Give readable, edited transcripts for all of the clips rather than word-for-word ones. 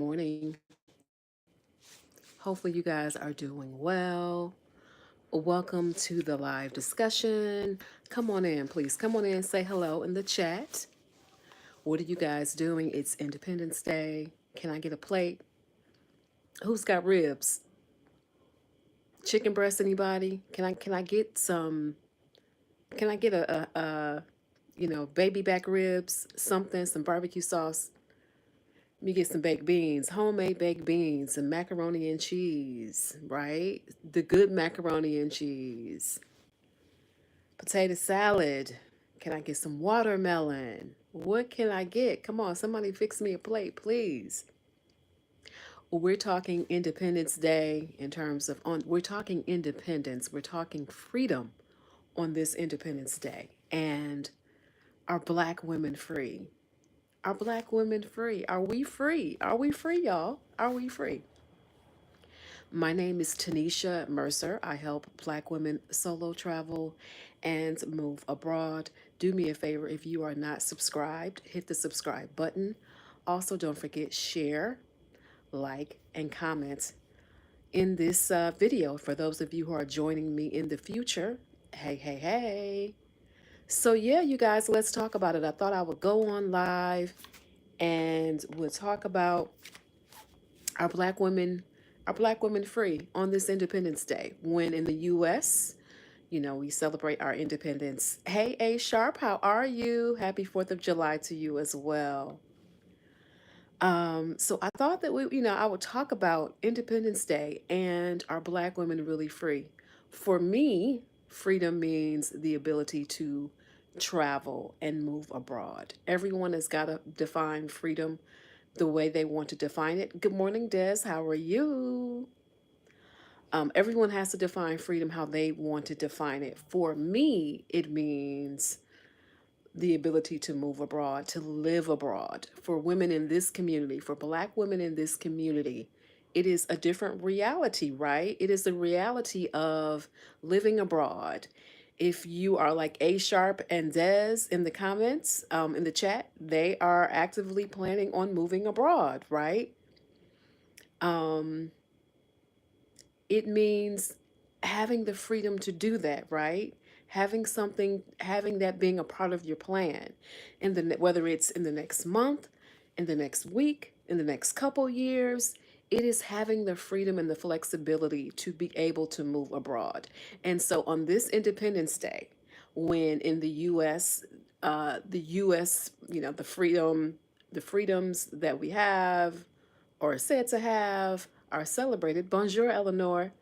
morning. Hopefully, you guys are doing well. Welcome to the live discussion. Come on in, please. Come on in, say hello in the chat. What are you guys doing? It's Independence Day. Can I get a plate? Who's got ribs? Chicken breast, anybody? Can I get some? Can I get a baby back ribs, something, some barbecue sauce? Let me get some baked beans, homemade baked beans, some macaroni and cheese, right? The good macaroni and cheese. Potato salad. Can I get some watermelon? What can I get? Come on, somebody fix me a plate, please. Well, we're talking Independence Day in terms of we're talking independence, we're talking freedom on this Independence Day. And are black women free? Are black women free? Are we free? Are we free, y'all? Are we free? My name is Tanisha Mercer. I help Black women solo travel and move abroad. Do me a favor, if you are not subscribed, hit the subscribe button. Also, don't forget share, like, and comment in this video. For those of you who are joining me in the future, hey, hey, hey. So yeah, you guys, let's talk about it. I thought I would go on live and we'll talk about our black women are black women free on this Independence Day when in the US, we celebrate our independence. Hey, A Sharp, how are you? Happy 4th of July to you as well. So I thought that I would talk about Independence Day and are black women really free? For me, freedom means the ability to travel and move abroad. Everyone has got to define freedom the way they want to define it. Good morning, Des. How are you? Everyone has to define freedom how they want to define it. For me, it means the ability to move abroad, to live abroad. For women in this community, for black women in this community, it is a different reality, right? It is the reality of living abroad. If you are like A Sharp and Des in the comments, in the chat, they are actively planning on moving abroad, right? Um, it means having the freedom to do that, right? Having that being a part of your plan, whether it's in the next month, in the next week, in the next couple years, it is having the freedom and the flexibility to be able to move abroad. And so on this Independence Day, when in the U.S., the freedoms that we have or said to have are celebrated. Bonjour, Eleanor.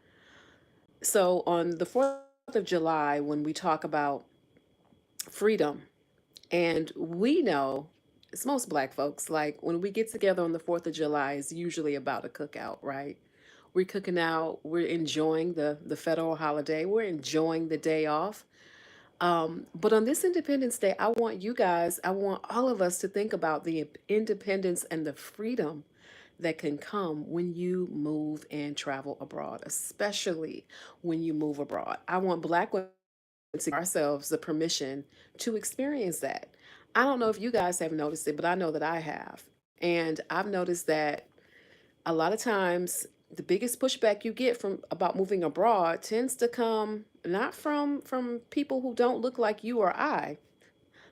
So on the 4th of July, when we talk about freedom, and we know it's most black folks, like when we get together on the 4th of July, it's usually about a cookout, right? We're cooking out, we're enjoying the federal holiday, we're enjoying the day off. But on this Independence Day, I want all of us to think about the independence and the freedom that can come when you move and travel abroad, especially when you move abroad. I want black women to give ourselves the permission to experience that. I don't know if you guys have noticed it, but I know that I have. And I've noticed that a lot of times the biggest pushback you get from about moving abroad tends to come not from people who don't look like you or I,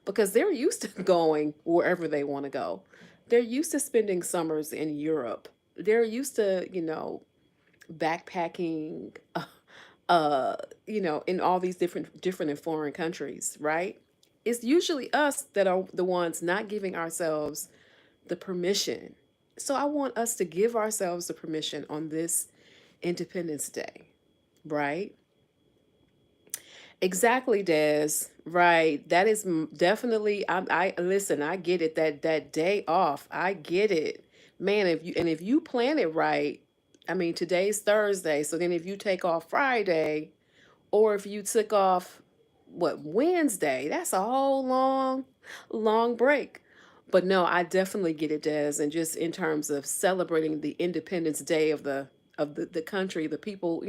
because they're used to going wherever they want to go. They're used to spending summers in Europe. They're used to, backpacking, uh, in all these different and foreign countries, right? It's usually us that are the ones not giving ourselves the permission. So I want us to give ourselves the permission on this Independence Day, right? Exactly, Des. Right. That is definitely. I listen. I get it. That day off. I get it, man. If you plan it right, I mean, today's Thursday. So then, if you take off Friday, or if you took off what Wednesday, that's a whole long break. But no, I definitely get it, Des. And just in terms of celebrating the Independence Day of the country, the people,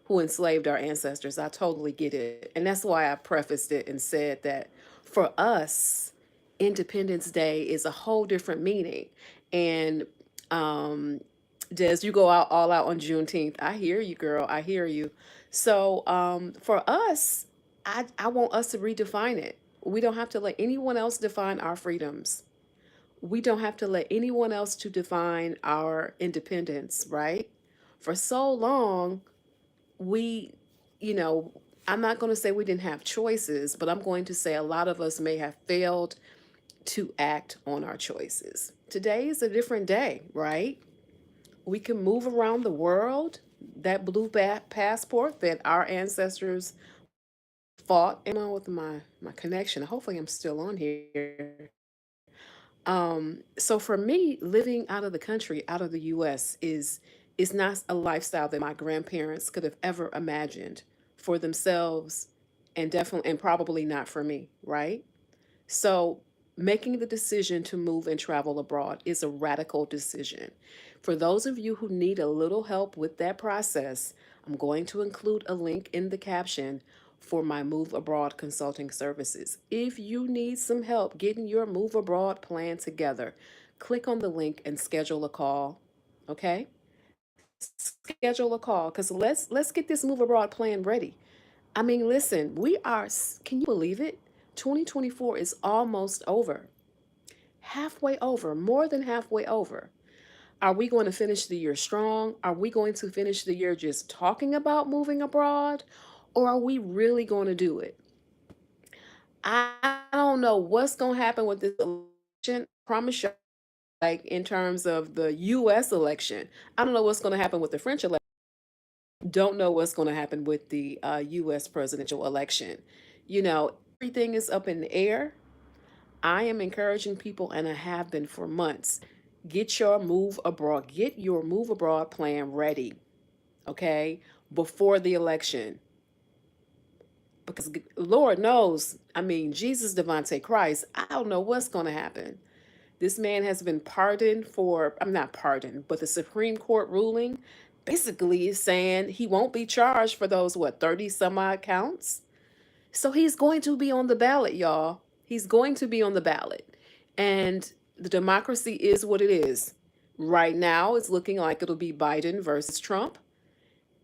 who enslaved our ancestors, I totally get it. And that's why I prefaced it and said that for us, Independence Day is a whole different meaning. And Um, Des, you go out all out on Juneteenth. I hear you, girl. I hear you. So for us, I want us to redefine it. We don't have to let anyone else define our freedoms. We don't have to let anyone else to define our independence, right? For so long, we, you know, I'm not going to say we didn't have choices, but I'm going to say a lot of us may have failed to act on our choices. Today is a different day, right? We can move around the world. That blue passport that our ancestors fought. Am I with my connection? Hopefully, I'm still on here. So for me, living out of the country, out of the U.S., is not a lifestyle that my grandparents could have ever imagined for themselves, and definitely and probably not for me, right? So, making the decision to move and travel abroad is a radical decision. For those of you who need a little help with that process, I'm going to include a link in the caption for my Move Abroad consulting services. If you need some help getting your Move Abroad plan together, click on the link and schedule a call. Okay? Schedule a call because let's get this Move Abroad plan ready. I mean, listen, can you believe it? 2024 is almost over. Halfway over, more than halfway over. Are we going to finish the year strong? Are we going to finish the year just talking about moving abroad? Or are we really going to do it? I don't know what's going to happen with this election. I promise you, like in terms of the US election, I don't know what's going to happen with the French election. Don't know what's going to happen with the US presidential election. Everything is up in the air. I am encouraging people, and I have been for months. Get your move abroad plan ready, okay, before the election. Because Lord knows, I mean, Jesus Devante Christ, I don't know what's going to happen. This man has been pardoned for, I'm not pardoned, but the Supreme Court ruling basically is saying he won't be charged for those, what, 30 some odd counts? So he's going to be on the ballot, y'all. He's going to be on the ballot. And the democracy is what it is. Right now, it's looking like it'll be Biden versus Trump.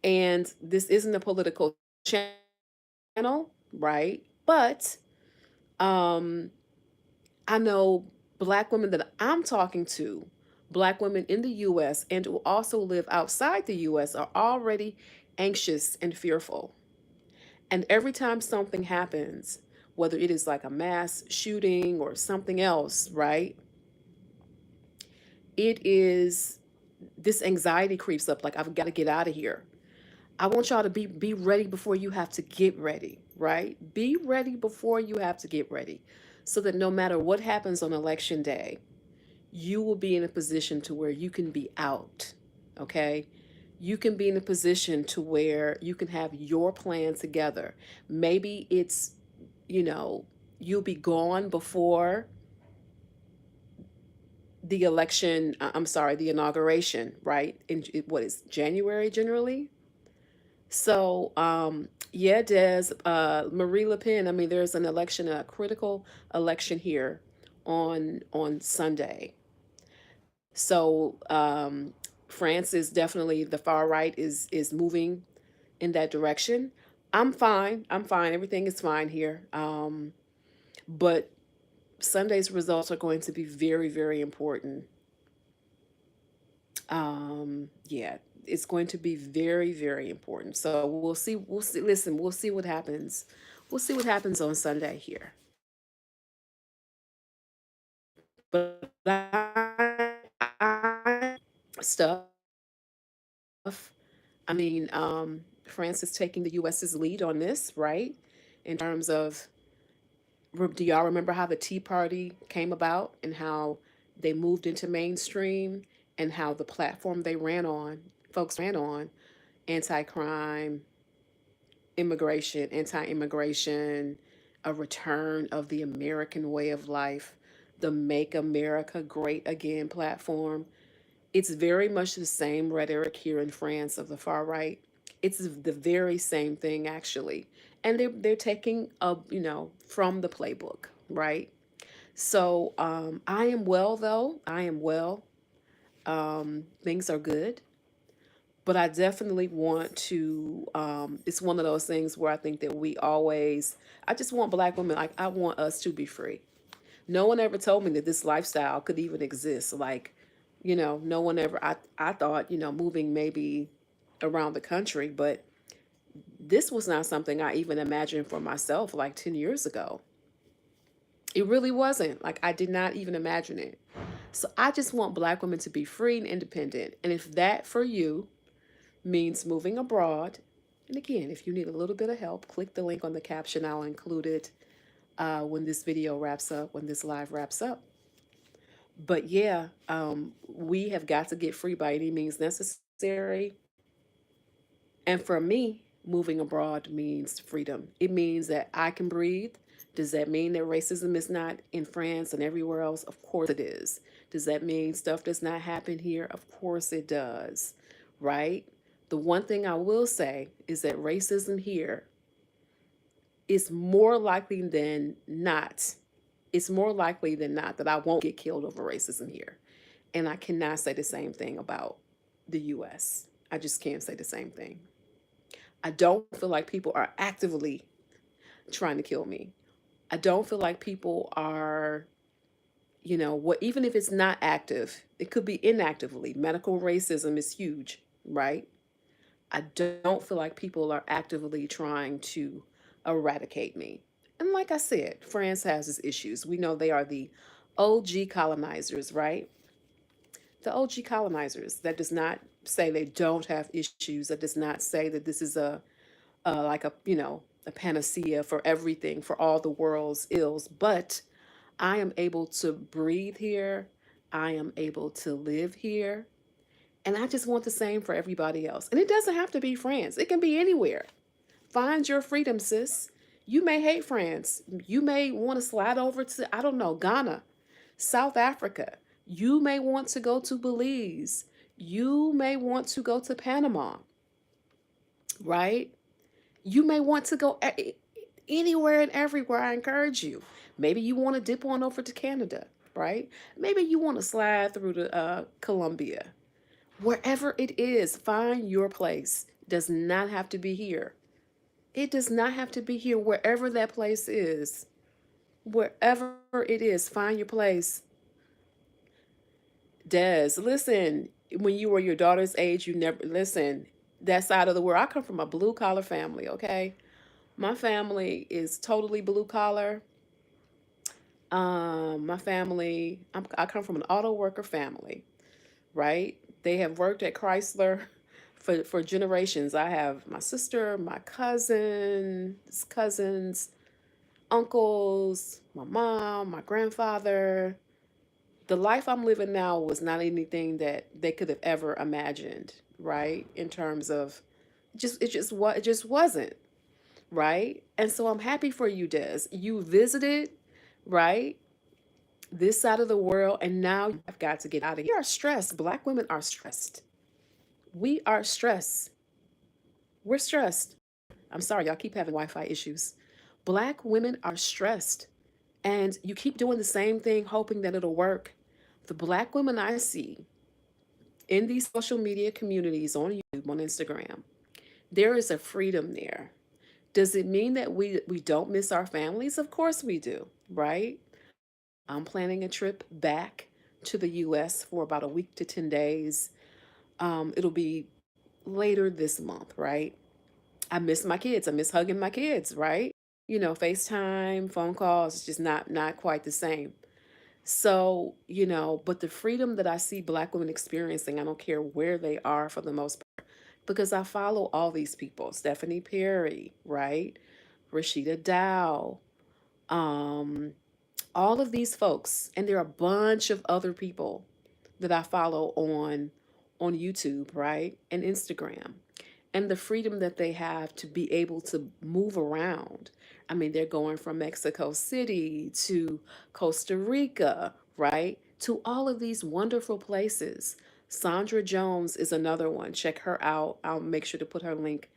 And this isn't a political channel, right? But um, I know Black women that I'm talking to, Black women in the US and who also live outside the US, are already anxious and fearful. And every time something happens, whether it is like a mass shooting or something else, right? It is this anxiety creeps up like I've got to get out of here. I want y'all to be ready before you have to get ready, right? Be ready before you have to get ready so that no matter what happens on election day, you will be in a position to where you can be out, okay? You can be in a position to where you can have your plan together. Maybe it's, you know, you'll be gone before the election, I'm sorry, the inauguration, right? What is January generally? So, yeah, Des, Marie Le Pen. I mean, there's an election, a critical election here on Sunday. So, France is definitely the far right is moving in that direction. I'm fine. I'm fine. Everything is fine here. But Sunday's results are going to be very, very important. Yeah, it's going to be very, very important. So we'll see. We'll see. Listen, we'll see what happens. We'll see what happens on Sunday here. But stuff. I mean, France is taking the U.S.'s lead on this, right? In terms of, do y'all remember how the Tea Party came about and how they moved into mainstream and how the platform they ran on, folks ran on, anti-crime, immigration, anti-immigration, a return of the American way of life, the Make America Great Again platform. It's very much the same rhetoric here in France of the far right. It's the very same thing actually. And they're taking from the playbook, right? So I am well though. I am well. Things are good, but I definitely want to. It's one of those things where I think that we always. I just want Black women. Like I want us to be free. No one ever told me that this lifestyle could even exist. Like, no one ever. I thought moving maybe around the country, but this was not something I even imagined for myself like 10 years ago. It really wasn't. Like I did not even imagine it. So I just want Black women to be free and independent. And if that for you means moving abroad, and again, if you need a little bit of help, click the link on the caption. I'll include it when this video wraps up, when this live wraps up. But yeah, we have got to get free by any means necessary. And for me, moving abroad means freedom. It means that I can breathe. Does that mean that racism is not in France and everywhere else? Of course it is. Does that mean stuff does not happen here? Of course it does, right? The one thing I will say is that racism here is more likely than not. It's more likely than not that I won't get killed over racism here. And I cannot say the same thing about the US. I just can't say the same thing. I don't feel like people are actively trying to kill me. I don't feel like people are, what, even if it's not active, it could be inactively. Medical racism is huge, right? I don't feel like people are actively trying to eradicate me. And like I said, France has its issues. We know they are the OG colonizers, right? The OG colonizers. That does not say they don't have issues. That does not say that this is like a panacea for everything, for all the world's ills. But I am able to breathe here. I am able to live here. And I just want the same for everybody else. And it doesn't have to be France, it can be anywhere. Find your freedom, sis. You may hate France. You may want to slide over to, I don't know, Ghana, South Africa. You may want to go to Belize. You may want to go to Panama, right? You may want to go anywhere and everywhere. I encourage you. Maybe you want to dip on over to Canada, right? Maybe you want to slide through to Colombia. Wherever it is, find your place. It does not have to be here. It does not have to be here. Wherever that place is, wherever it is, find your place. Des, listen, when you were your daughter's age, you never, listen, that side of the world, I come from a blue collar family, okay? My family is totally blue collar. My family, I come from an auto worker family, right? They have worked at Chrysler for generations. I have my sister, my cousins, uncles, my mom, my grandfather. The life I'm living now was not anything that they could have ever imagined, right? In terms of it just wasn't, right? And so I'm happy for you, Des. You visited, right? This side of the world, and now you've got to get out of here. We are stressed. Black women are stressed. We are stressed. We're stressed. I'm sorry, y'all keep having Wi-Fi issues. Black women are stressed. And you keep doing the same thing, hoping that it'll work. The Black women I see in these social media communities on YouTube, on Instagram, there is a freedom there. Does it mean that we don't miss our families? Of course we do, right? I'm planning a trip back to the US for about a week to 10 days. It'll be later this month, right? I miss my kids. I miss hugging my kids, right? FaceTime, phone calls, it's just not quite the same. So, but the freedom that I see Black women experiencing, I don't care where they are for the most part, because I follow all these people. Stephanie Perry, right? Rashida Dow, um, all of these folks, and there are a bunch of other people that I follow on YouTube, right? And Instagram. And the freedom that they have to be able to move around. I mean, they're going from Mexico City to Costa Rica, right? To all of these wonderful places. Sandra Jones is another one. Check her out. I'll make sure to put her link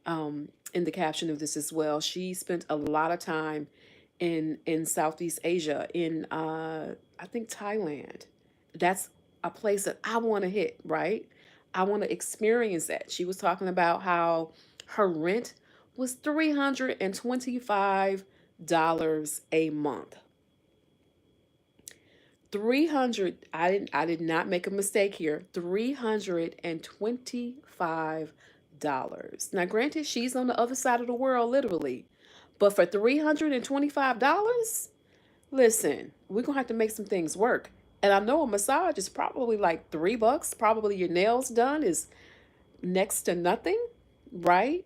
in the caption of this as well. She spent a lot of time in Southeast Asia, in I think Thailand. That's a place that I want to hit, right? I want to experience that. She was talking about how her rent was $325 a month. 300, I did not make a mistake here. $325. Now granted, she's on the other side of the world literally. But for $325, listen, we're gonna have to make some things work. And I know a massage is probably like $3. Probably your nails done is next to nothing, right?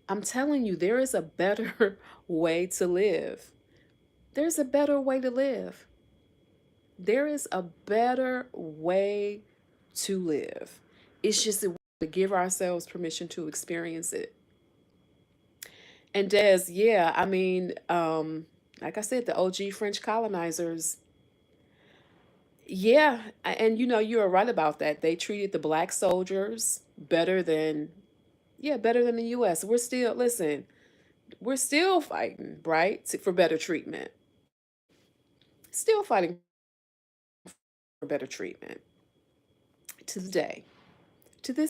I'm telling you, there is a better way to live. There's a better way to live. There is a better way to live. It's just that we have to give ourselves permission to experience it. And Des, yeah, I mean, like I said, the OG French colonizers, yeah, and you are right about that. They treated the black soldiers better than, yeah, better than the US. We're still, listen, we're still fighting, right, for better treatment. Still fighting for better treatment to the day, to this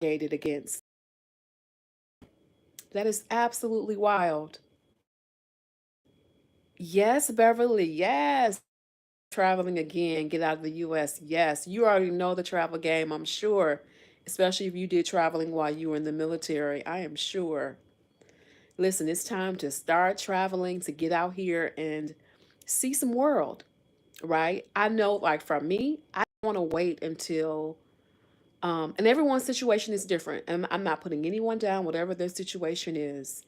gated against. That is absolutely wild. Yes, Beverly, yes. Traveling again, get out of the US. Yes, you already know the travel game, I'm sure. Especially if you did traveling while you were in the military, I am sure. Listen, it's time to start traveling, to get out here and see some world, right? I know, like for me, I want to wait until, and everyone's situation is different. And I'm not putting anyone down, whatever their situation is.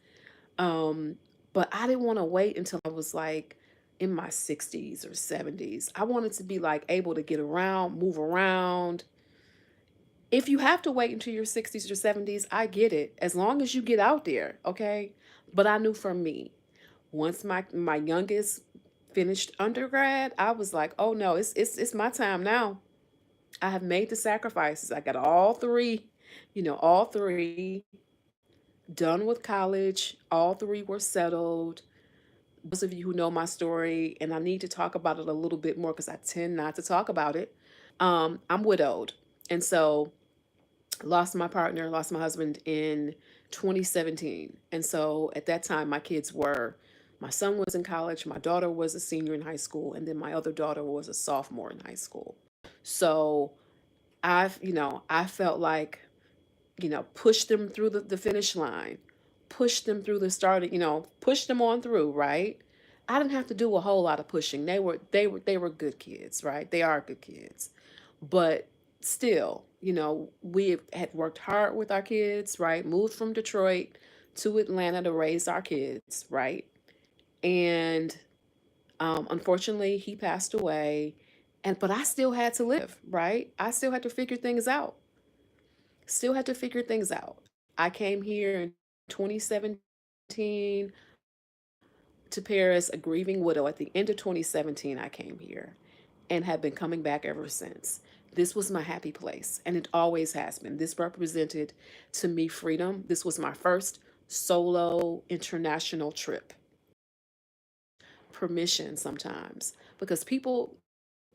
Um, but I didn't want to wait until I was like in my 60s or 70s. I wanted to be like able to get around, move around. If you have to wait until your 60s or 70s, I get it. As long as you get out there, okay? But I knew for me, once my youngest finished undergrad, I was like, "Oh no, it's my time now. I have made the sacrifices. I got all three, all three done with college. All three were settled. Those of you who know my story, and I need to talk about it a little bit more because I tend not to talk about it. I'm widowed. And so lost my partner, lost my husband in 2017. And so at that time, my son was in college, my daughter was a senior in high school, and then my other daughter was a sophomore in high school. So I felt like, push them through the finish line, push them through the starting, push them on through, right? I didn't have to do a whole lot of pushing. They were good kids, right? They are good kids. But still, we had worked hard with our kids, right? Moved from Detroit to Atlanta to raise our kids, right? And unfortunately, he passed away. But I still had to live, right? I still had to figure things out. Still had to figure things out. I came here in 2017 to Paris, a grieving widow. At the end of 2017, I came here and have been coming back ever since. This was my happy place, and it always has been. This represented to me freedom. This was my first solo international trip. Permission sometimes, because people,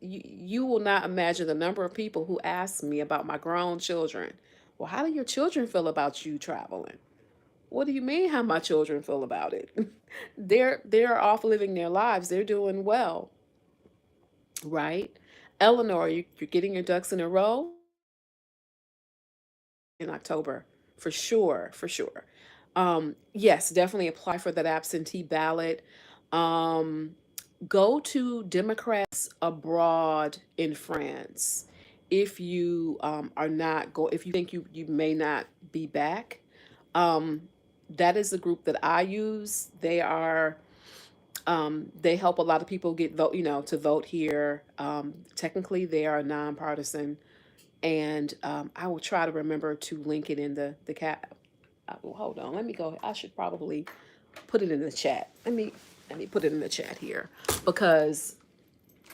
you will not imagine the number of people who ask me about my grown children. Well, how do your children feel about you traveling? What do you mean how my children feel about it? They're off living their lives. They're doing well, right? Eleanor, you're getting your ducks in a row in October, for sure, for sure. Yes, definitely apply for that absentee ballot. Um, Go to Democrats abroad in France. If you if you think you may not be back, um, that is the group that I use. They help a lot of people get vote, to vote here. Technically, they are nonpartisan, and I will try to remember to link it in the cat. Well, hold on, let me go. I should probably put it in the chat. Let me put it in the chat here, because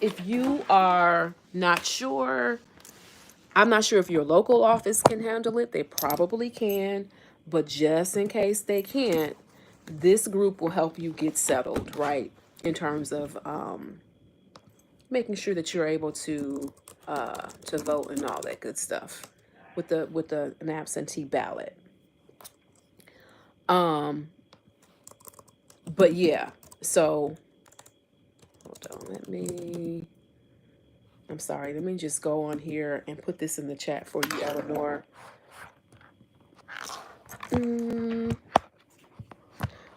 if you are not sure, I'm not sure if your local office can handle it. They probably can, but just in case they can't, this group will help you get settled, right? In terms of making sure that you're able to vote and all that good stuff with the an absentee ballot. Um, but yeah, so hold on, I'm sorry, let me just go on here and put this in the chat for you, Eleanor. Mm,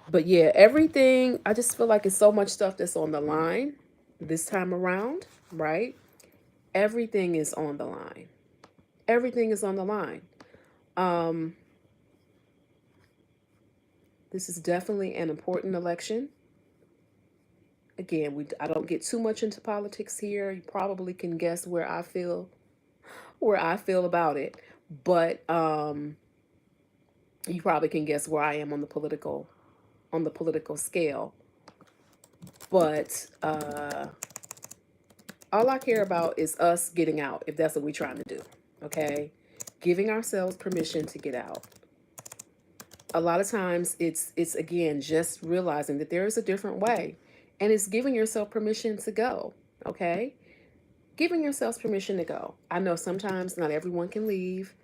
but yeah, everything, I just feel like it's so much stuff that's on the line this time around, right? Everything is on the line. Everything is on the line. Um, this is definitely an important election. Again, I don't get too much into politics here. You probably can guess where I feel about it, but you probably can guess where I am on the political scale. But all I care about is us getting out, if that's what we're trying to do. Okay, giving ourselves permission to get out. A lot of times it's again just realizing that there is a different way, and it's giving yourself permission to go. Okay, giving yourselves permission to go. I know sometimes not everyone can leave.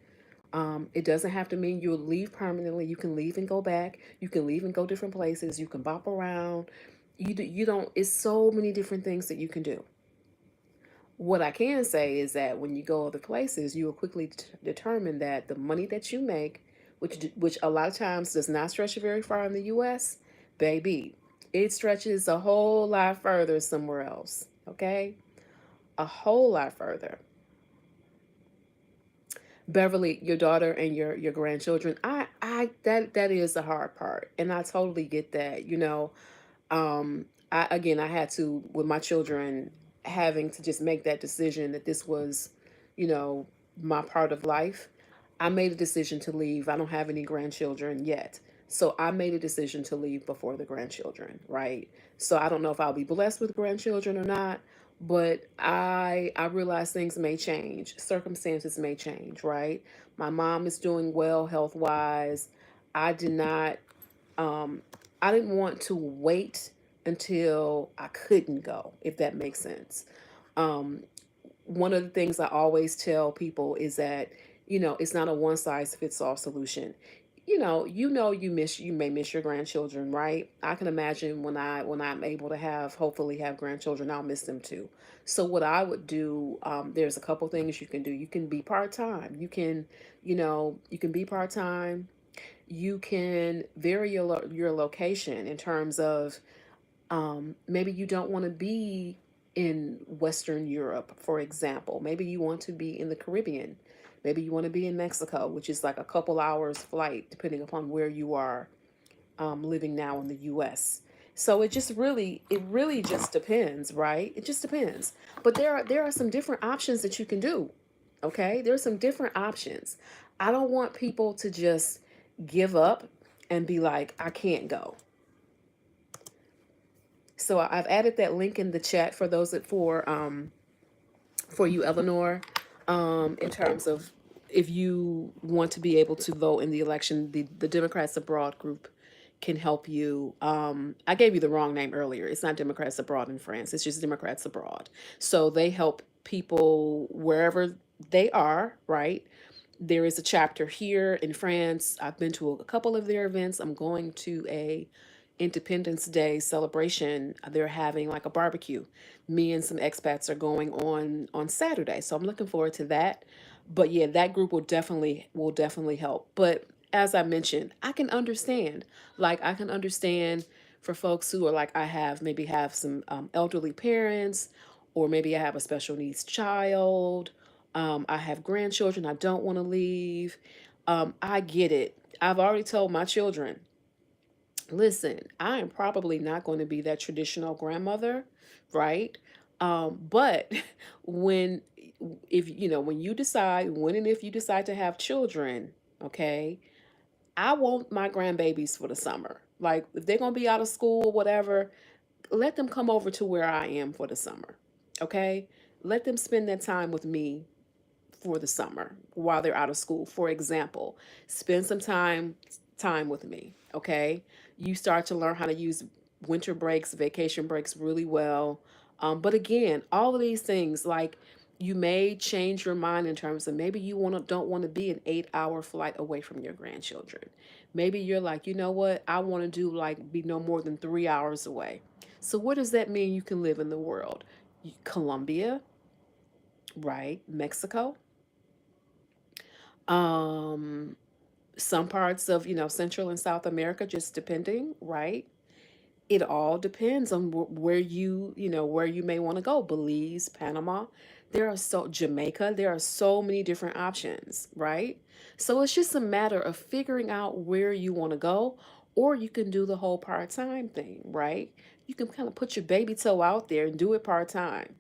It doesn't have to mean you'll leave permanently. You can leave and go back. You can leave and go different places. You can bop around. You don't. It's so many different things that you can do. What I can say is that when you go other places, you will quickly determine that the money that you make, which a lot of times does not stretch very far in the U.S., baby, it stretches a whole lot further somewhere else. Okay, a whole lot further. Beverly, your daughter and your grandchildren, that is the hard part, and I totally get that. I had to, with my children, having to just make that decision that this was, you know, my part of life. I made a decision to leave. I don't have any grandchildren yet. So I made a decision to leave before the grandchildren, right? So I don't know if I'll be blessed with grandchildren or not, but I realize things may change. Circumstances may change, right? My mom is doing well health-wise. I did not um I didn't want to wait until I couldn't go, if that makes sense. Um, One of the things I always tell people is that, it's not a one size fits all solution. You may miss your grandchildren, right? I can imagine when I'm able to hopefully have grandchildren, I'll miss them too. So what I would do, there's a couple things you can do. You can be part time. You can be part time. You can vary your location in terms of, maybe you don't want to be in Western Europe, for example. Maybe you want to be in the Caribbean. Maybe you want to be in Mexico, which is like a couple hours flight, depending upon where you are, living now in the U.S. So it really just depends, right? It just depends. But there are some different options that you can do. Okay, there's some different options. I don't want people to just give up and be like, I can't go. So I've added that link in the chat for those that for you, Eleanor, in terms of if you want to be able to vote in the election, the Democrats Abroad group can help you. I gave you the wrong name earlier. It's not Democrats Abroad in France. It's just Democrats Abroad. So they help people wherever they are, right? There is a chapter here in France. I've been to a couple of their events. I'm going to a Independence Day celebration. They're having like a barbecue. Me and some expats are going on Saturday, so I'm looking forward to that. But yeah, that group will definitely help. But as I mentioned, I can understand. Like I can understand for folks who are like I have maybe have some elderly parents, or maybe I have a special needs child. I have grandchildren. I don't want to leave. I get it. I've already told my children, listen, I am probably not going to be that traditional grandmother, right? But when, if when you decide, when and if you decide to have children, okay, I want my grandbabies for the summer. Like if they're gonna be out of school or whatever, let them come over to where I am for the summer, okay? Let them spend that time with me for the summer while they're out of school. For example, spend some time with me, okay? You start to learn how to use winter breaks, vacation breaks really well. But again, all of these things, like, you may change your mind in terms of maybe you don't want to be an 8 hour flight away from your grandchildren. Maybe you're like, you know what, I want to do like be no more than 3 hours away. So what does that mean you can live in the world? Colombia, right? Mexico, um, some parts of, Central and South America, just depending, right? It all depends on where where you may want to go. Belize, Panama, Jamaica, there are so many different options, right? So it's just a matter of figuring out where you want to go, or you can do the whole part-time thing, right? You can kind of put your baby toe out there and do it part-time.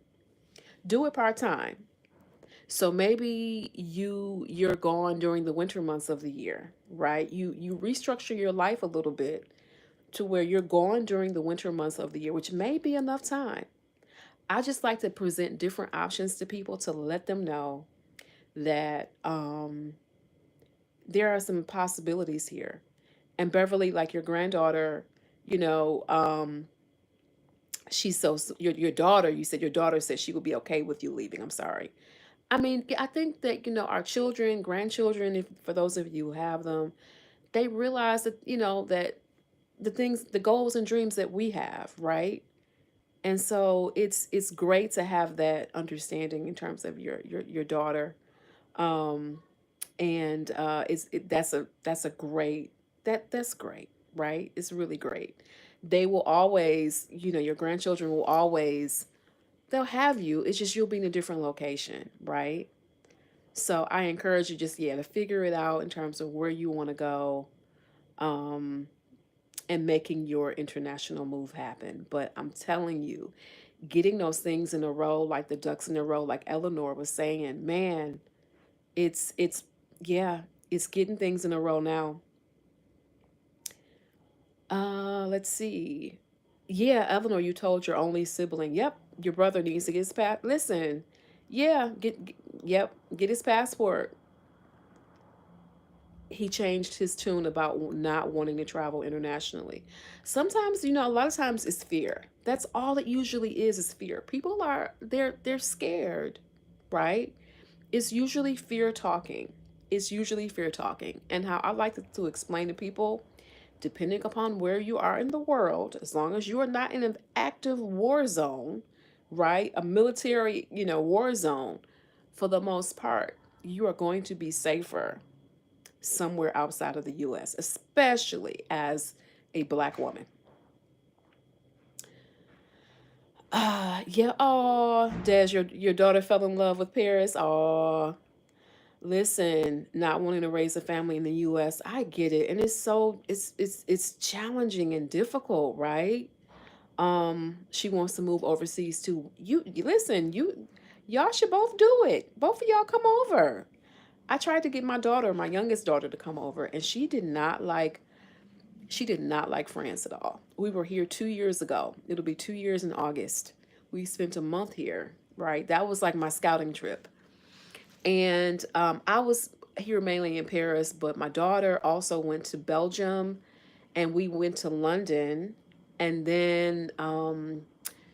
Do it part-time. So maybe you're gone during the winter months of the year, right? You restructure your life a little bit to where you're gone during the winter months of the year, which may be enough time. I just like to present different options to people to let them know that there are some possibilities here. And Beverly, like your granddaughter, you know, um, she's your daughter. You said your daughter said she would be okay with you leaving. I'm sorry. I mean, I think that our children, grandchildren, if for those of you who have them, they realize that that the goals and dreams that we have, right? And so it's great to have that understanding in terms of your daughter. Um, and that's a great that's great, right? It's really great. They will always, your grandchildren will always they'll have you. It's just you'll be in a different location, right? So I encourage you just to figure it out in terms of where you want to go. Um, and making your international move happen. But I'm telling you, getting those things in a row, like the ducks in a row, like Eleanor was saying, man, it's yeah, it's getting things in a row now. Let's see. Yeah, Eleanor, you told your only sibling. Yep, your brother needs to get his Listen, yeah, yep, get his passport. He changed his tune about not wanting to travel internationally. Sometimes, a lot of times it's fear. That's all it usually is fear. People they're scared, right? It's usually fear talking. It's usually fear talking. And how I like to explain to people, depending upon where you are in the world, as long as you are not in an active war zone, right? A military, war zone, for the most part, you are going to be safer somewhere outside of the US, especially as a Black woman. Yeah. Oh, Des, your daughter fell in love with Paris. Oh, listen, not wanting to raise a family in the US, I get it. And it's challenging and difficult, right? She wants to move overseas too. Listen, y'all should both do it. Both of y'all come over. I tried to get my youngest daughter, to come over, and she did not like France at all. We were here 2 years ago. It'll be 2 years in August. We spent a month here, right? That was like my scouting trip. And I was here mainly in Paris, but my daughter also went to Belgium, and we went to London. And then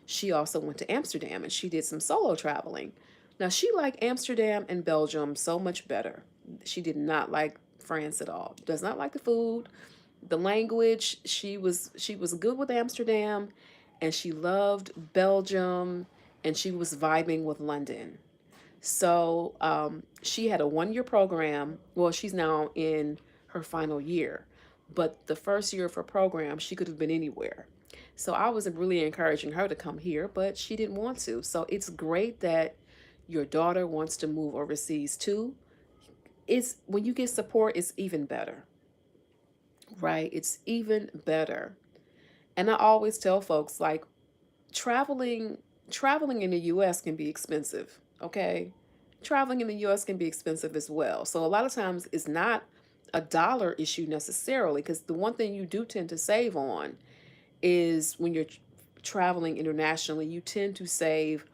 she also went to Amsterdam, and she did some solo traveling. Now, she liked Amsterdam and Belgium so much better. She did not like France at all. Does not like the food, the language. She was good with Amsterdam, and she loved Belgium, and she was vibing with London. So she had a 1 year program. Well, she's now in her final year, but the first year of her program, she could have been anywhere. So I was really encouraging her to come here, but she didn't want to. So it's great that your daughter wants to move overseas too. It's when you get support, it's even better, right? It's even better. And I always tell folks, like, traveling traveling in the US can be expensive, okay? Traveling in the US can be expensive as well. So a lot of times it's not a dollar issue necessarily, because the one thing you do tend to save on is when you're traveling internationally, you tend to save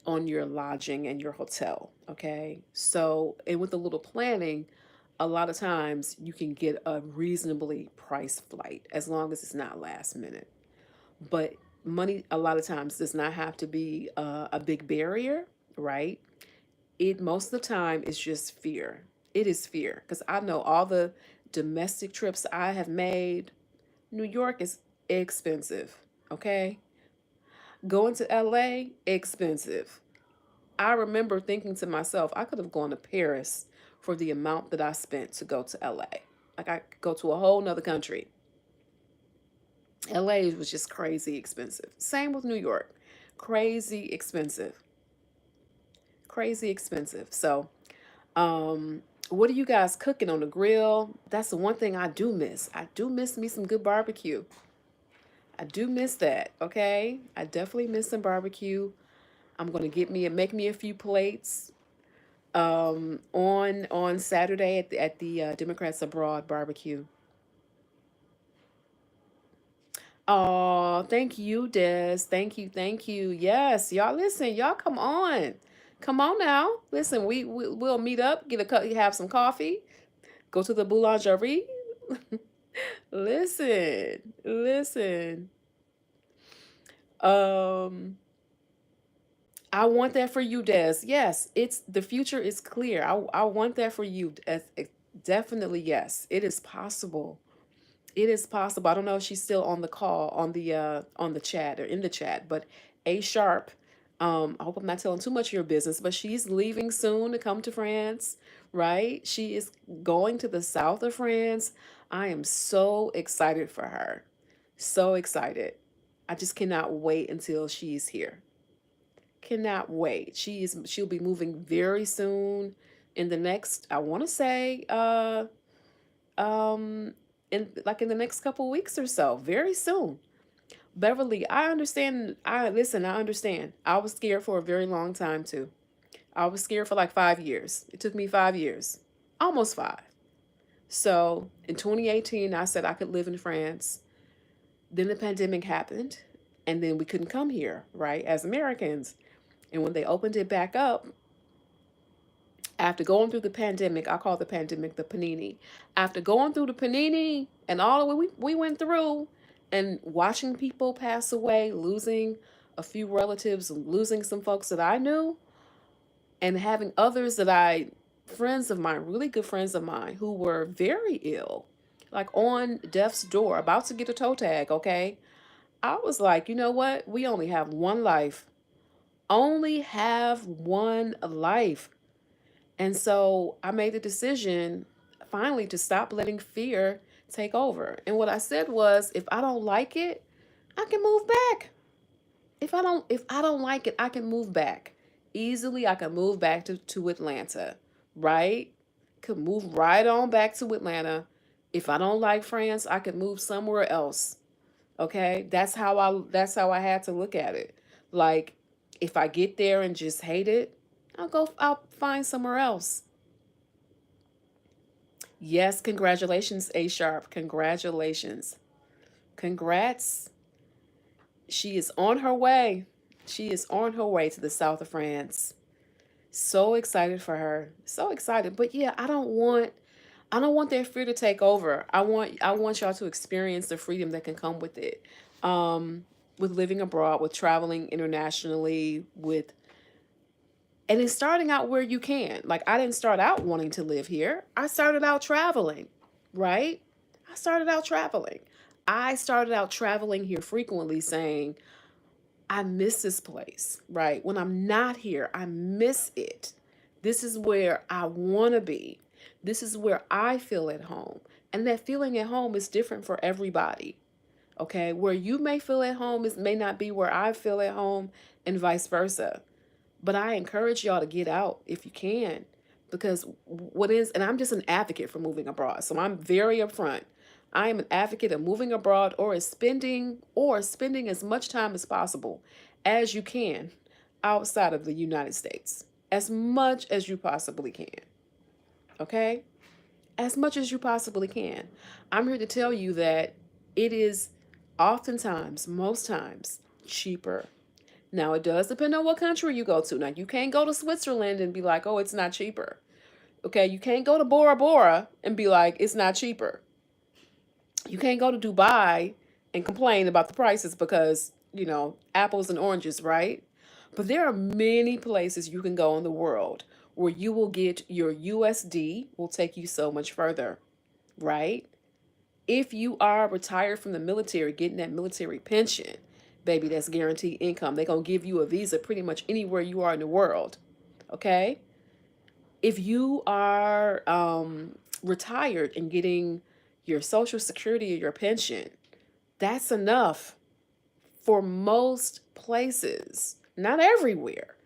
on your lodging and your hotel, okay? So, and with a little planning, a lot of times you can get a reasonably priced flight as long as it's not last minute. But Money a lot of times does not have to be a big barrier, right? It most of the time is just fear. It is fear because I know all the domestic trips I have made. New York is expensive, okay? Going to LA, expensive. I remember thinking to myself, I could have gone to Paris for the amount that I spent to go to LA. Like I could go to a whole nother country. LA was just crazy expensive. Same with New York. Crazy expensive. Crazy expensive. So, what are you guys cooking on the grill? That's the one thing I do miss. I do miss me some good barbecue. I do miss that, okay? I definitely miss some barbecue. I'm gonna make me a few plates on Saturday at the Democrats Abroad barbecue. Oh, thank you, Des. Thank you, thank you. Yes, y'all listen, y'all come on. Come on now. Listen, we'll meet up, have some coffee, go to the boulangerie. Listen, listen. Um, I want that for you, Des. Yes, it's the future is clear. I want that for you. Definitely yes. It is possible. It is possible. I don't know if she's still on the call on the chat or in the chat, but A Sharp, I hope I'm not telling too much of your business, but she's leaving soon to come to France, right? She is going to the south of France. I am so excited for her. So excited. I just cannot wait until she's here. Cannot wait. She'll be moving very soon in the next, I want to say um in the next couple weeks or so, very soon. Beverly, I understand. I understand. I was scared for a very long time too. I was scared for like 5 years. It took me 5 years, almost five. So in 2018, I said I could live in France. Then the pandemic happened, and then we couldn't come here, right, as Americans. And when they opened it back up, after going through the pandemic, I call the pandemic the panini. After going through the panini and all the way we went through and watching people pass away, losing a few relatives, losing some folks that I knew, and having others friends of mine, really good friends of mine, who were very ill, like on death's door, about to get a toe tag, okay? I was like, you know what? We only have one life. Only have one life. And so I made the decision finally to stop letting fear take over. And what I said was, if I don't like it, I can move back. If I don't like it, I can move back. Easily I can move back to Atlanta, right? Could move right on back to Atlanta. If I don't like France, I could move somewhere else. Okay? That's how I had to look at it. Like if I get there and just hate it, I'll find somewhere else. Yes, congratulations, A Sharp. Congratulations. Congrats. She is on her way. She is on her way to the south of France. So excited for her. So excited. But yeah, I don't want that fear to take over. I want y'all to experience the freedom that can come with it. With living abroad, with traveling internationally, with and it's starting out where you can. Like I didn't start out wanting to live here. I started out traveling, right? I started out traveling. I started out traveling here frequently saying, I miss this place, right? When I'm not here, I miss it. This is where I want to be. This is where I feel at home. And that feeling at home is different for everybody. Okay? Where you may feel at home may not be where I feel at home, and vice versa. But I encourage y'all to get out if you can. Because and I'm just an advocate for moving abroad. So I'm very upfront. I am an advocate of moving abroad or spending as much time as possible as you can outside of the United States. As much as you possibly can. Okay? As much as you possibly can. I'm here to tell you that it is oftentimes, most times, cheaper. Now, it does depend on what country you go to. Now, you can't go to Switzerland and be like, oh, it's not cheaper. Okay, you can't go to Bora Bora and be like, it's not cheaper. You can't go to Dubai and complain about the prices because apples and oranges, right? But there are many places you can go in the world where you will get your USD will take you so much further, right? If you are retired from the military, getting that military pension, baby, that's guaranteed income. They're going to give you a visa pretty much anywhere you are in the world. Okay? If you are retired and getting your Social Security or your pension, that's enough for most places. Not everywhere,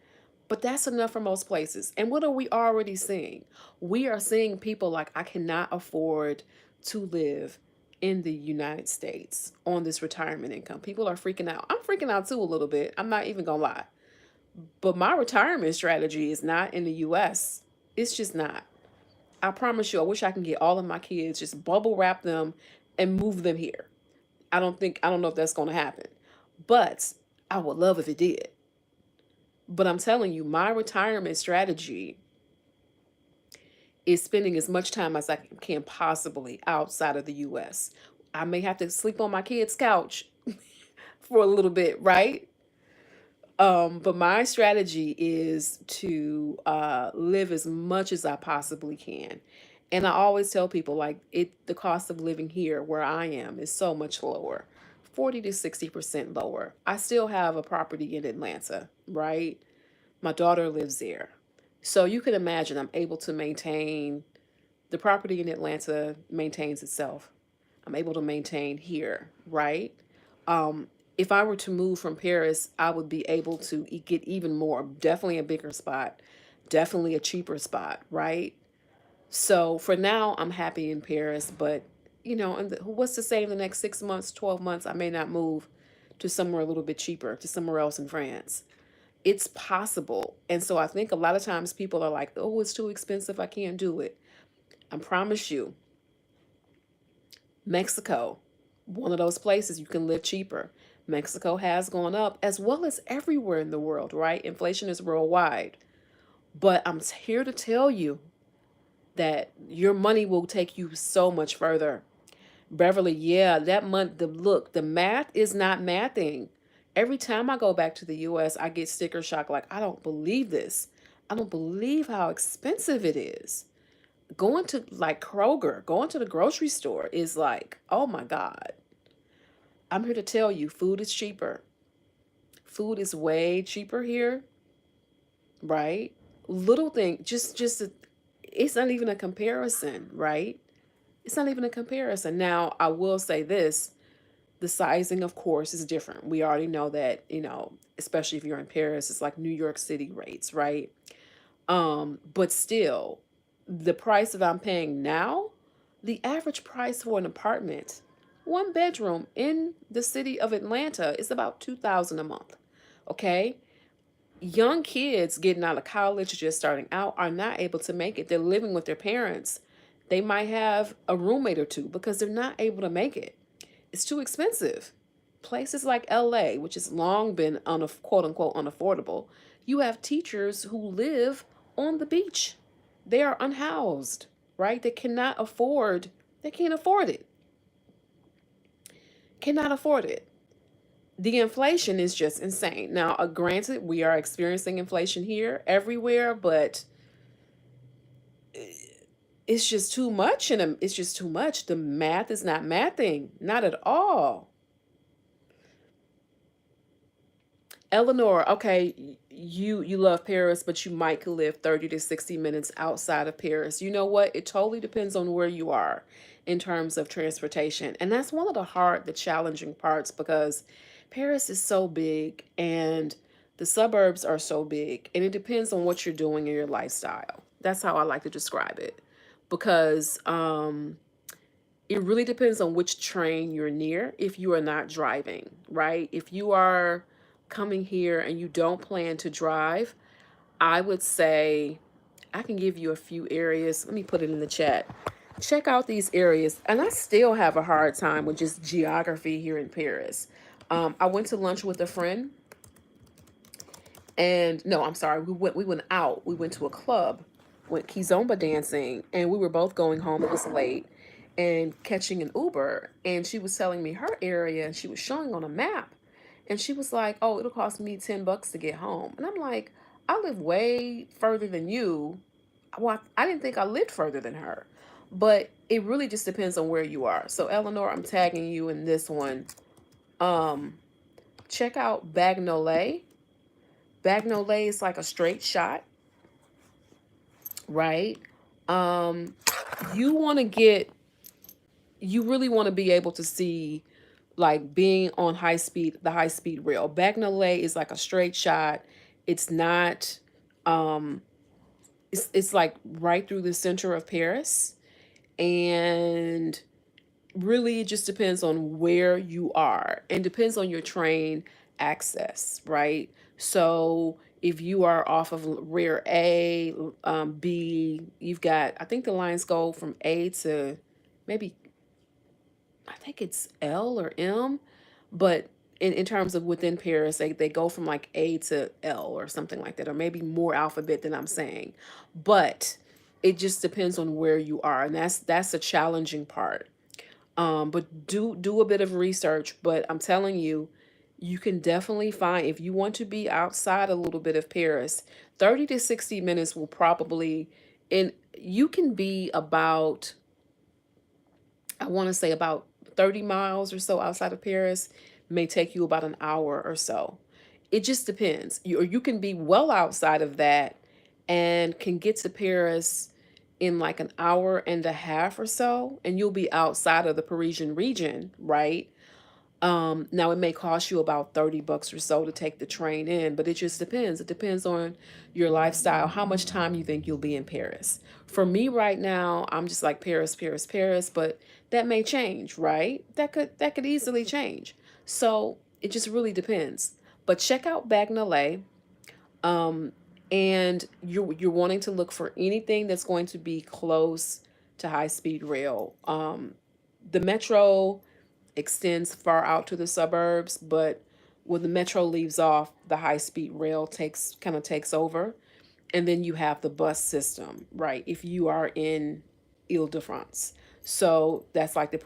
but that's enough for most places. And what are we already seeing? We are seeing people like, I cannot afford to live in the United States on this retirement income. People are freaking out. I'm freaking out too a little bit. I'm not even gonna lie. But my retirement strategy is not in the US. It's just not. I promise you, I wish I can get all of my kids, just bubble wrap them and move them here. I don't know if that's gonna happen. But I would love if it did. But I'm telling you, my retirement strategy is spending as much time as I can possibly outside of the US. I may have to sleep on my kid's couch for a little bit, right? But my strategy is to live as much as I possibly can. And I always tell people like the cost of living here where I am is so much lower. 40 to 60% lower. I still have a property in Atlanta, right? My daughter lives there. So you can imagine I'm able to maintain the property in Atlanta maintains itself. I'm able to maintain here, right? If I were to move from Paris, I would be able to get even more, definitely a bigger spot, definitely a cheaper spot, right? So for now, I'm happy in Paris, but and what's to say in the next 6 months, 12 months, I may not move to somewhere a little bit cheaper, to somewhere else in France. It's possible. And so I think a lot of times people are like, oh, it's too expensive. I can't do it. I promise you, Mexico, one of those places you can live cheaper. Mexico has gone up as well as everywhere in the world, right? Inflation is worldwide. But I'm here to tell you that your money will take you so much further. Beverly, yeah, that month, the math is not mathing. Every time I go back to the US, I get sticker shock like, I don't believe this. I don't believe how expensive it is. Going to like Kroger, going to the grocery store is like, oh my God. I'm here to tell you, food is cheaper. Food is way cheaper here, right? Little thing, it's not even a comparison, right? It's not even a comparison. Now, I will say this, the sizing, of course, is different. We already know that, especially if you're in Paris, it's like New York City rates, right? But still, the price that I'm paying now, the average price for an apartment, one bedroom in the city of Atlanta is about 2,000 a month. Okay? Young kids getting out of college, just starting out, are not able to make it. They're living with their parents. They might have a roommate or two because they're not able to make it. It's too expensive. Places like LA, which has long been quote unquote unaffordable, you have teachers who live on the beach. They are unhoused, right? They can't afford it. Cannot afford it. The inflation is just insane. Now, granted, we are experiencing inflation here everywhere, but it's just too much, and it's just too much. The math is not mathing, not at all. Eleanor, okay, you love Paris, but you might could live 30 to 60 minutes outside of Paris. You know what? It totally depends on where you are in terms of transportation. And that's one of the challenging parts because Paris is so big and the suburbs are so big, and it depends on what you're doing in your lifestyle. That's how I like to describe it. Because it really depends on which train you're near if you are not driving, right? If you are coming here and you don't plan to drive, I would say I can give you a few areas. Let me put it in the chat. Check out these areas. And I still have a hard time with just geography here in Paris. I went to lunch with a friend, and no, I'm sorry, we went out. We went to a club, went kizomba dancing, and we were both going home. It was late and catching an Uber, and she was telling me her area and she was showing on a map. And she was like, oh, it'll cost me $10 to get home. And I'm like, I live way further than you. Well, I didn't think I lived further than her. But it really just depends on where you are. So Eleanor, I'm tagging you in this one. Um, check out Bagnolet. Bagnolet is like a straight shot, right? Um, you want to get, you really want to be able to see like being on high speed, the high speed rail. Bagnolet is like a straight shot. It's not, um, it's like right through the center of Paris. And really it just depends on where you are and depends on your train access, right? So if you are off of rear A, B, you've got, I think the lines go from A to maybe, I think it's L or M, but in terms of within Paris, they go from like A to L or something like that, or maybe more alphabet than I'm saying. But it just depends on where you are, and that's a challenging part. But do a bit of research. But I'm telling you, you can definitely find, if you want to be outside a little bit of Paris, 30 to 60 minutes will probably, and you can be about, I want to say about 30 miles or so outside of Paris, may take you about an hour or so. It just depends. Or you can be well outside of that and can get to Paris in like an hour and a half or so, and you'll be outside of the Parisian region, right? Now it may cost you about $30 or so to take the train in, but it just depends. It depends on your lifestyle, how much time you think you'll be in Paris. For me right now, I'm just like Paris, Paris, Paris, but that may change, right? That could easily change. So it just really depends. But check out Bagnolet. Um, and you're wanting to look for anything that's going to be close to high speed rail. The metro extends far out to the suburbs, but when the metro leaves off, the high speed rail takes over, and then you have the bus system, right? If you are in Ile-de-France, so that's like the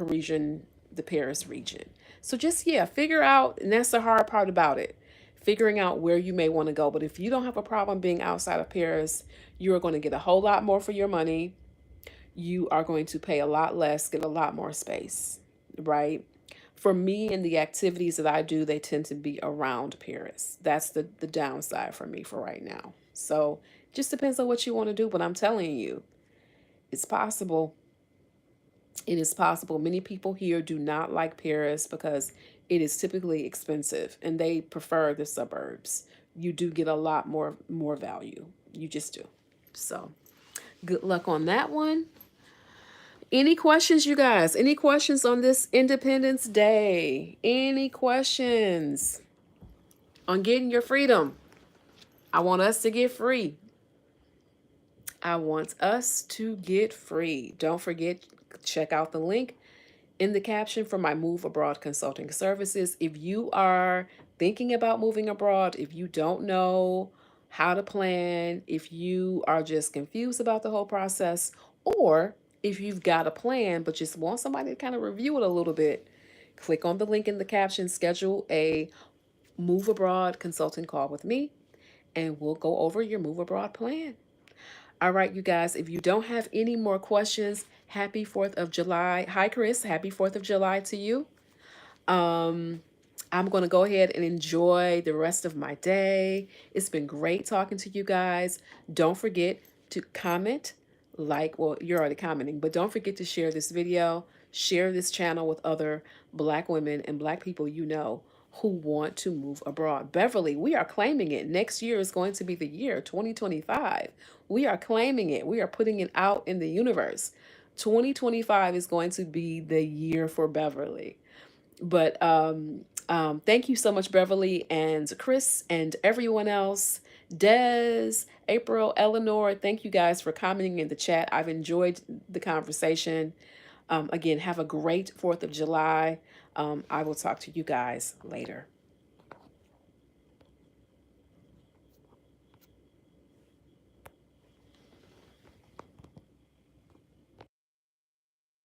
Paris region. So just yeah, figure out, and that's the hard part about it, figuring out where you may want to go. But if you don't have a problem being outside of Paris, you are going to get a whole lot more for your money. You are going to pay a lot less, get a lot more space, right? For me and the activities that I do, they tend to be around Paris. That's the downside for me for right now. So just depends on what you want to do. But I'm telling you, it's possible. It is possible. Many people here do not like Paris because it is typically expensive and they prefer the suburbs. You do get a lot more value. You just do. So good luck on that one. Any questions, you guys? Any questions on this Independence Day? Any questions on getting your freedom? I want us to get free. I want us to get free. Don't forget, check out the link in the caption for my Move Abroad consulting services. If you are thinking about moving abroad, if you don't know how to plan, if you are just confused about the whole process, or if you've got a plan but just want somebody to kind of review it a little bit, click on the link in the caption, schedule a Move Abroad consulting call with me, and we'll go over your Move Abroad plan. All right, you guys, if you don't have any more questions, happy 4th of July. Hi, Chris. Happy 4th of July to you. I'm going to go ahead and enjoy the rest of my day. It's been great talking to you guys. Don't forget to comment, like, well, you're already commenting, but don't forget to share this video, share this channel with other Black women and Black people you know who want to move abroad. Beverly, we are claiming it. Next year is going to be the year 2025. We are claiming it. We are putting it out in the universe. 2025 is going to be the year for Beverly. But thank you so much, Beverly and Chris and everyone else. Des, April, Eleanor, thank you guys for commenting in the chat. I've enjoyed the conversation. Again, have a great 4th of July. I will talk to you guys later.